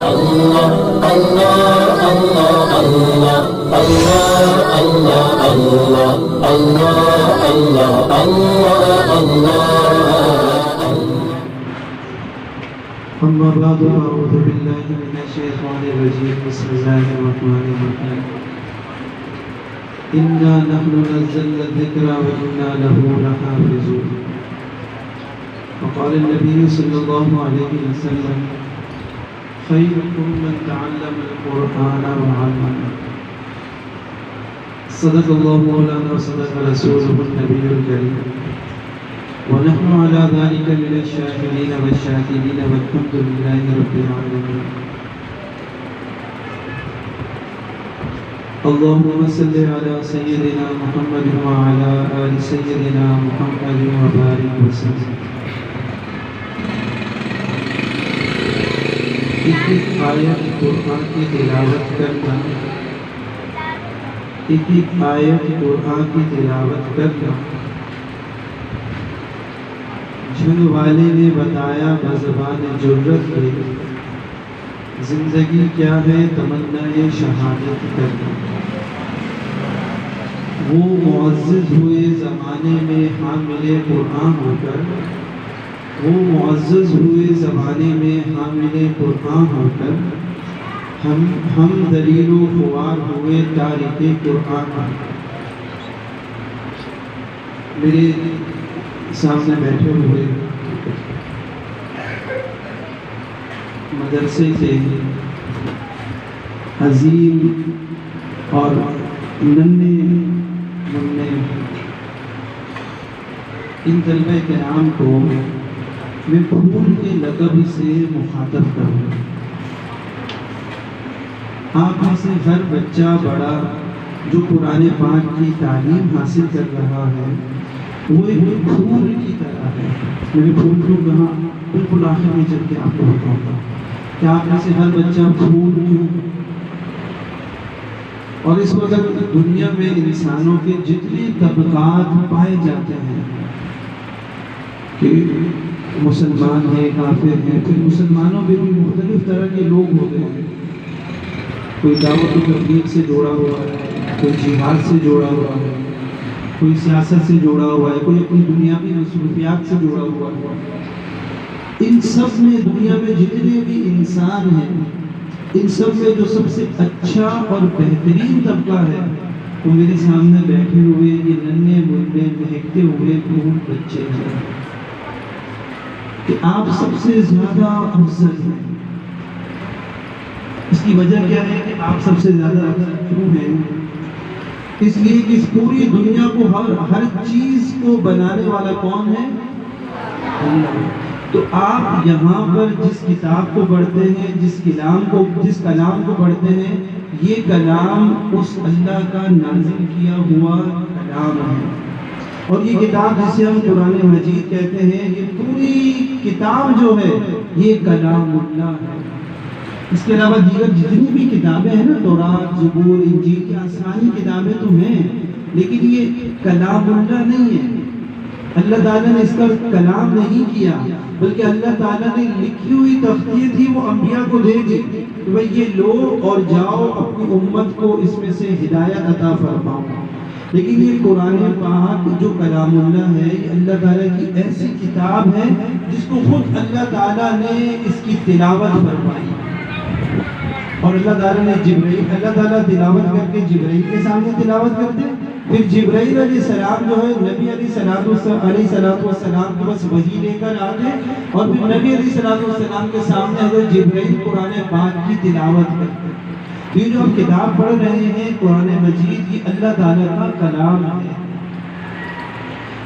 أما بعد أعوذ بالله من الشيطان الرجيم بسم الله الرحمن الرحيم إنا نحن نزلنا الذكر وإنا له لحافظون. وقال النبي صلى الله عليه وسلم خيركم من تعلم القرآن وعلمه. صدق الله مولانا وصدق رسوله النبي الكريم ونحن على ذلك من الشاكرين والشاكرين والحمد لله رب العالمين. اللهم صل على سيدنا محمد وعلى آل سيدنا محمد وبارك وسلم. ایک آیت قرآن کی تلاوت کرنا، ایک آیت قرآن کی تلاوت کرنا، جھنگ والے نے بتایا بزبان جرت کے زندگی کیا ہے تمنا شہادت کرنا. وہ معزز ہوئے زمانے میں حامل قرآن ہو کر، وہ معزز ہوئے زمانے میں حامل قرآن ہو کر، ہم دلیل و خوار ہوئے تارک قرآن. میرے سامنے بیٹھے ہوئے مدرسے کے عظیم اور ننھے مننے ان طلبہ کرام کو میں پھول کے لقب سے مخاطب کروں. آپ میں سے ہر بچہ بڑا جو قرآن پاک کی تعلیم حاصل کر رہا ہے وہ ایک پھول کی طرح ہے. میں نے پھول کیوں کہا بالکل آخر میں چل کے آپ کو بتاؤں گا کہ آپ میں سے ہر بچہ پھول کیوں. اور اس وقت دنیا میں انسانوں کے جتنے طبقات پائے جاتے ہیں کہ مسلمان ہیں، کافر ہیں، پھر مسلمانوں میں بھی مختلف طرح کے لوگ ہوتے ہیں. کوئی دعوت و تبلیغ سے جوڑا ہوا ہے، کوئی جہاد سے جوڑا ہوا ہے، کوئی سیاست سے جوڑا ہوا ہے، کوئی اپنی دنیاوی مصروفیات سے جوڑا ہوا ہے. ان سب میں دنیا میں جتنے بھی انسان ہیں، ان سب میں جو سب سے اچھا اور بہترین طبقہ ہے وہ میرے سامنے بیٹھے ہوئے یہ ننھے منھے مہکتے ہوئے پھول بچے ہیں. کہ آپ سب سے زیادہ افضل ہیں. اس کی وجہ کیا ہے کہ آپ سب سے زیادہ افضل کیوں ہیں؟ اس لیے کہ اس پوری دنیا کو ہر چیز کو بنانے والا کون ہے؟ اللہ. تو آپ یہاں پر جس کتاب کو پڑھتے ہیں، جس کلام کو پڑھتے ہیں، یہ کلام اس اللہ کا نازل کیا ہوا کلام ہے. اور یہ کتاب جسے ہم قرآن مجید کہتے ہیں، یہ پوری کتاب جو ہے یہ کلام اللہ ہے. اس کے علاوہ دیگر جتنی بھی کتابیں ہیں نا، تورات، زبور، انجیل کی آسمانی کتابیں تو ہیں، لیکن یہ کلام اللہ نہیں ہے. اللہ تعالیٰ نے اس کا کلام نہیں کیا، بلکہ اللہ تعالیٰ نے لکھی ہوئی تختیاں تھی وہ انبیاء کو دے دی کہ بھئی یہ لو اور جاؤ اپنی امت کو اس میں سے ہدایت عطا فرماؤ. لیکن یہ قرآن پاک جو کلام اللہ ہے یہ اللہ تعالیٰ کی ایسی کتاب ہے جس کو خود اللہ تعالیٰ نے اس کی تلاوت فرمائی. اور اللہ تعالیٰ نے اللہ تعالیٰ تلاوت کر کے جبرائیل کے سامنے تلاوت کرتے، پھر جبرائیل علیہ السلام جو ہے نبی علیہ السلام کے پاس وحی لے کر آتے، اور پھر نبی علیہ السلام کے سامنے حضرت جبرائیل قرآن پاک کی تلاوت کرتے. یہ جو ہم کتاب پڑھ رہے ہیں قرآن مجید یہ اللہ تعالیٰ کا کلام ہے.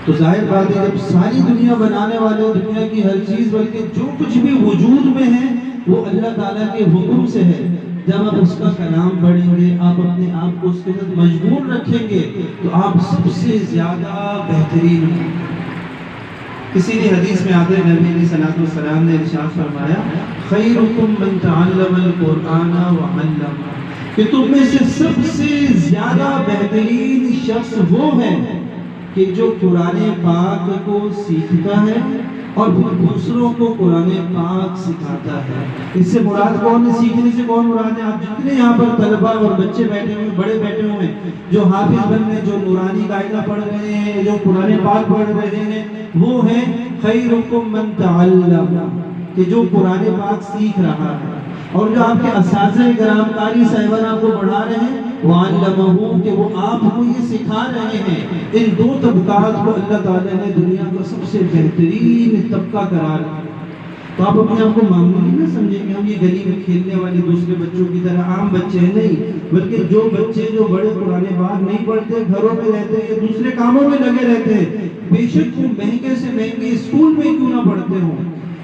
تو ظاہر بات ہے جب ساری دنیا بنانے والے دنیا کی ہر چیز بلکہ جو کچھ بھی وجود میں ہے وہ اللہ تعالیٰ کے حکم سے ہے. جب آپ اس کا کلام پڑھیں گے، آپ اپنے آپ کو اس کے ساتھ مجبور رکھیں گے تو آپ سب سے زیادہ بہترین ہیں. کسی نے حدیث میں آتے نبی علیہ السلام نے ارشاد فرمایا خیرکم من تعلم القرآن وعلمہ، کہ تم میں سے سب سے زیادہ بہترین شخص وہ ہے کہ جو قرآن پاک کو سیکھتا ہے اور پھر دوسروں کو قرآن پاک سکھاتا ہے۔ اس سے مراد کون ہے؟ سیکھنے سے کون مراد ہے؟ آپ جتنے یہاں پر طلبہ اور بچے بیٹھے ہوئے، بڑے بیٹھے ہوئے ہیں، جو حافظ بن رہے ہیں، جو نورانی قاعدہ پڑھ رہے ہیں، جو قرآن پاک پڑھ رہے ہیں، وہ ہیں خیرکم من تعلم، کہ جو قرآن پاک سیکھ رہا ہے، اور جو آپ کے اساتذہ کرام قاری صاحبان آپ کو پڑھا رہے ہیں، وَعَلَّمَهُ، کہ وہ آپ کو یہ سکھا رہے ہیں۔ ان دو طبقات کو اللہ تعالیٰ نے دنیا کا سب سے بہترین طبقہ قرار دیا۔ تو آپ اپنے آپ کو معمولی نہ سمجھیں کہ ہم یہ گلی میں کھیلنے والے دوسرے بچوں کی طرح عام بچے ہیں، نہیں، بلکہ جو بچے جو بڑے قرآن پاک نہیں پڑھتے، گھروں میں رہتے ہیں، دوسرے کاموں میں لگے رہتے ہیں، بے شک وہ مہنگے سے مہنگے اسکول میں کیوں نہ پڑھتے ہوں،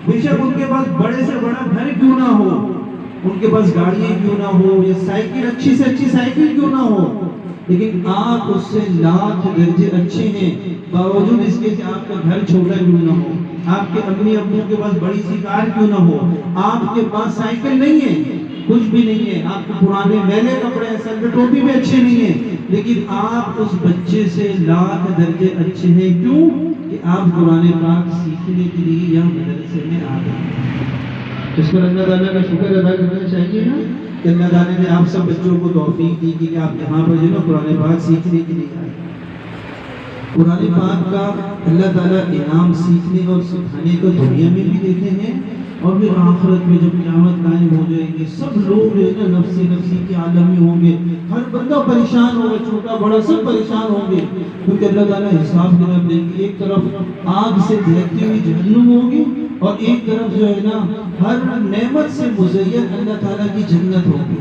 بے شک ان کے پاس بڑے سے بڑا گھر کیوں نہ ہو، ان کے پاس گاڑیاں کیوں نہ ہو، یا سائیکل اچھی سے اچھی سائیکل کیوں نہ ہو، لیکن آپ اس سے لاکھ درجے اچھے ہیں، باوجود اس کے کہ آپ کا گھر چھوٹا کیوں نہ ہو، آپ کے امی ابو کے پاس بڑی سی کار کیوں نہ ہو، آپ کے پاس سائیکل نہیں ہے، کچھ بھی نہیں ہے، آپ کے پرانے میلے کپڑے ہیں، سر پہ ٹوپی بھی اچھے نہیں ہیں، لیکن آپ اس بچے سے لاکھ درجے اچھے ہیں۔ کیوں؟ کہ آپ قرآن پاک سیکھنے کے لیے یہاں مدرسے میں آ گئے ہیں۔ اس پر اللہ تعالیٰ کا شکر ادا کرنا چاہیے نا، کہ اللہ تعالیٰ نے آپ سب بچوں کو توفیق دی کہ آپ یہاں پر جو ہے قرآن پاک سیکھنے کے لیے آئے۔ قرآن پاک کا اللہ تعالیٰ انعام سیکھنے اور سکھانے کا دنیا میں بھی دیتے ہیں، اور پھر آخرت میں جب قیامت قائم ہو جائے گی، سب لوگ جو ہے نا نفسی نفسی کے عالم میں ہوں گے، ہر بندہ پریشان ہوگا، چھوٹا بڑا سب پریشان ہوں گے، کیونکہ اللہ تعالیٰ حساب کتاب دیں گے۔ ایک طرف آگ سے دہتی ہوئی جہنم ہوگی، اور ایک طرف جو ہے نا ہر نعمت سے مزین اللہ تعالیٰ کی جنت ہوگی۔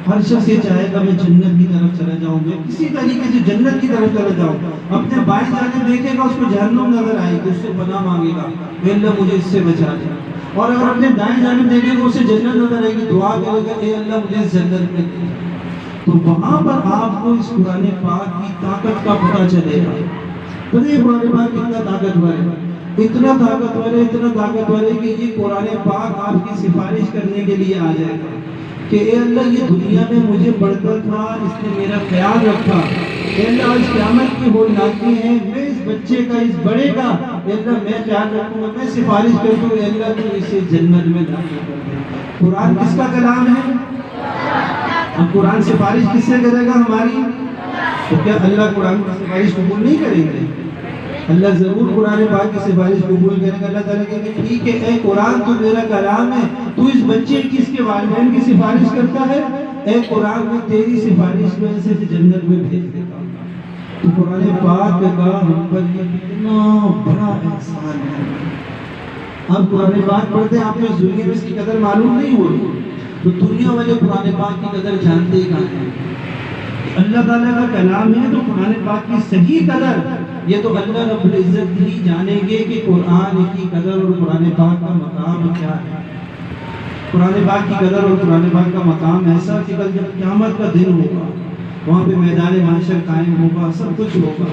ہر شخص یہ چاہے گا میں جنت کی طرف چلا جاؤں گا، کسی طریقے سے جنت کی طرف چلا جاؤں، اپنے بائیں جانب دیکھے گا اس کو جہنم نظر آئے گی، اس سے پناہ مانگے گا اے اللہ مجھے اس سے بچا دے، اور اگر اپنے دائیں جانب دیکھے گا اسے جنت نظر آئے گی، دعا کرے گا اے اللہ مجھے اس جنت میں دے۔ تو وہاں پر آپ کو اس قرآن پاک کی طاقت کا پتہ چلے گا۔ پتہ ہے قرآن پاک کتنا طاقتور ہے، اتنا طاقتور ہے، اتنا طاقتور ہے کہ یہ قرآن پاک آپ کی سفارش کرنے کے لیے آ جائے گا کہ اے اللہ یہ دنیا میں مجھے پڑھتا تھا، اس نے میرا خیال رکھا، اے اللہ آج قیامت کی ہولناکی ہے، میں اس بچے کا اس بڑے کا اے اللہ میں خیال رکھوں گا، میں سفارش کرتا ہوں اے اللہ تو اسے جنت میں داخل کر دے۔ قرآن کس کا کلام ہے؟ اب قرآن سفارش کس سے کرے گا ہماری؟ تو کیا اللہ قرآن کی سفارش قبول نہیں کریں گے؟ اللہ ضرور قرآن پاک کی سفارش قبول کرے گا۔ اللہ تعالیٰ کہتے ہیں ٹھیک ہے اے قرآن تو میرا کلام ہے، تو اس بچے کی اس کے والدین کی سفارش کرتا ہے، اے قرآن میں تیری سفارش میں سے جنت میں بھیج دیتا ہوں۔ تو قرآن پاک کا ہم پر یہ کتنا بڑا احسان ہے۔ اب قرآن پاک پڑھتے ہیں، آپ کو اس دنیا میں اس کی قدر معلوم نہیں ہو رہی، تو دنیا والے قرآن پاک کی قدر جانتے ہی کہاں ہیں۔ اللہ تعالیٰ کا کلام ہے تو قرآن پاک کی صحیح قدر یہ تو اللہ رب العزت ہی جانیں گے کہ قرآن کی قدر اور قرآن پاک کا مقام کیا ہے۔ قرآن پاک کی قدر اور قرآن پاک کا مقام ایسا کہ کل جب قیامت کا دن ہوگا، وہاں پہ میدان محشر قائم ہوگا، سب کچھ ہوگا،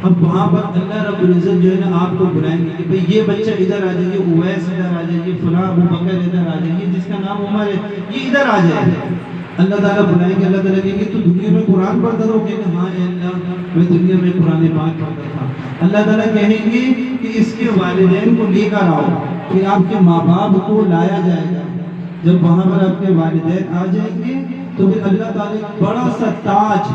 اب وہاں پر اللہ رب العزت جو ہے نا آپ کو بلائیں گے کہ بھئی یہ بچہ ادھر آ جائیے، اویس ادھر آ جائیے، فلاں ابو بکر ادھر آ جائیے، جس کا نام عمر ہے یہ ادھر آ جائے۔ اللہ تعالیٰ بلائیں گے، اللہ تعالیٰ کہیں گے تو دنیا میں قرآن پڑھتا تھا، کہیں گے ہاں اے اللہ میں دنیا میں قرآن پاک پڑھتا تھا۔ اللہ تعالیٰ کہیں گے کہ اس کے والدین کو لے کر آؤ، پھر آپ کے ماں باپ کو لایا جائے گا۔ جب وہاں پر آپ کے والدین آ جائیں گے تو پھر اللہ تعالیٰ بڑا سا تاج،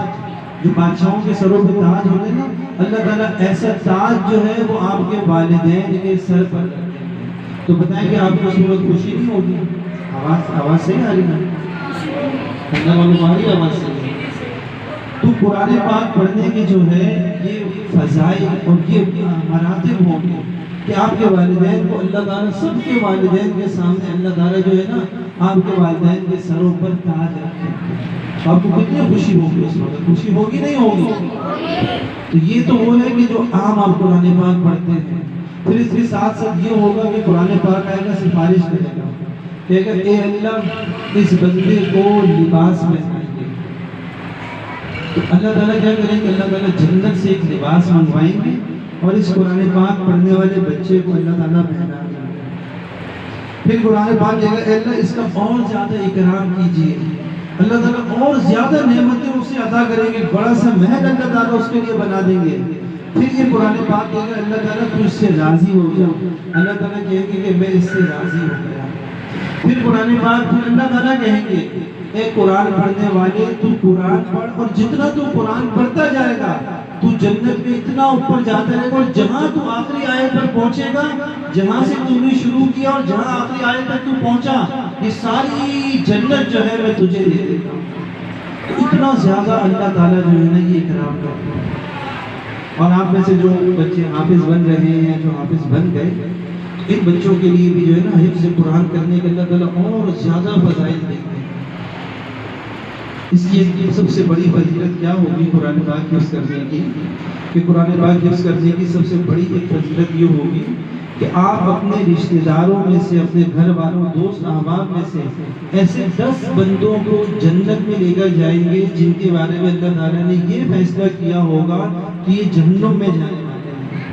جو بادشاہوں کے سروں پہ تاج ہوتے ہیں نا، اللہ تعالیٰ ایسا تاج جو ہے وہ آپ کے والدین کے سر پر رکھ دیں گے۔ تو بتائیں کہ آپ کو اس وقت خوشی نہیں ہوگی؟ آواز صحیح آ رہی ہے؟ اللہ معلوم آ رہی ہے آواز سے؟ تو قرآن پاک پڑھنے کے جو ہے یہ فضائل اور یہ مراتب ہوں گے کہ آپ کے والدین کو اللہ تعالیٰ سب کے والدین کے سامنے اللہ تعالیٰ جو ہے نا آپ کے والدین کے سروں پر تاج رکھیں گے۔ آپ کو کتنی خوشی ہوگی اس وقت؟ خوشی ہوگی نہیں ہوگی؟ تو یہ تو وہ ہے کہ جو عام آپ قرآن پاک پڑھتے ہیں، پھر اس کے ساتھ ساتھ یہ ہوگا کہ قرآن پاک آئے گا سفارش کرے گا کہ اگر اے اللہ اس بندے کو لباس پہنائیں گے تو اللہ تعالیٰ کیا کریں گے؟ اللہ تعالیٰ جنت سے ایک لباس منگوائیں گے اور اس قرآن پاک پڑھنے والے بچے کو اللہ تعالیٰ پہنا دیں گے۔ پھر قرآن پاک کہے گا اے اللہ اس کا اور زیادہ اکرام کیجیے، اللہ تعالیٰ اور زیادہ نعمتیں اسے عطا کریں گے، بڑا سا محل اللہ تعالیٰ اس کے لیے بنا دیں گے۔ پھر یہ قرآن پاک کہے گا اللہ تعالیٰ تو اس سے راضی ہو گیا، اللہ تعالیٰ کہیں گے کہ میں اس سے راضی ہو گیا۔ پھر قرآن پاک پھر اللہ تعالیٰ کہیں گے اے قرآن پڑھنے والے تو قرآن پڑھ، اور جتنا تو قرآن پڑھتا جائے گا تو جنت میں اتنا اوپر جاتا رہے گا، اور جہاں تو آخری آیت پر پہنچے گا، جہاں سے تم نے شروع کیا اور جہاں آخری آیت پر تو پہنچا، یہ ساری جنت جو ہے میں تجھے دے دیتا ہوں۔ اتنا زیادہ اللہ تعالیٰ جو ہے نا یہ اکرام کرتا ہے۔ اور آپ میں سے جو بچے حافظ بن رہے ہیں، جو حافظ بن گئے، ان بچوں کے لیے بھی جو ہے نا حفظ قرآن کرنے کے اللہ تعالیٰ اور زیادہ فضائل دیتے ہیں۔ اس کی سب سے بڑی فضیلت کیا ہوگی قرآن پاک حفظ کرنے کی؟ کہ قرآن پاک حفظ کرنے کی سب سے بڑی ایک فضیلت یہ ہوگی کہ آپ اپنے رشتہ داروں میں سے، اپنے گھر والوں، دوست احباب میں سے ایسے 10 بندوں کو جنت میں لے کر جائیں گے جن کے بارے میں اللہ تعالیٰ نے یہ فیصلہ کیا ہوگا کہ یہ جہنم میں جانے والے ہیں۔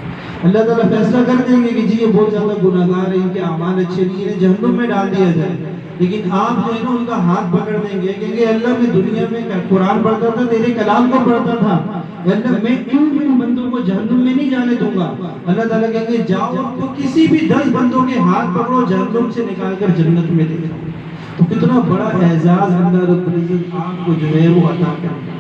اللہ تعالیٰ فیصلہ کر دیں گے کہ جی یہ بہت زیادہ گناہگار ہیں، ان کے اعمال اچھے نہیں ہیں، جہنم میں ڈال دیا جائے، لیکن آپ جو ہے نا ان کا ہاتھ پکڑ دیں گے کہ اللہ میں دنیا میں قرآن پڑھتا تھا، تیرے کلام کو پڑھتا تھا، اللہ میں کیوں ان بندوں کو جہنم میں نہیں جانے دوں گا۔ اللہ تعالیٰ کہیں گے جاؤ تو کسی بھی 10 بندوں کے ہاتھ پکڑو، جہنم سے نکال کر جنت میں لے جاؤ۔ تو کتنا بڑا اعزاز اللہ رب العزت آپ کو جو ہے وہ عطا کرے۔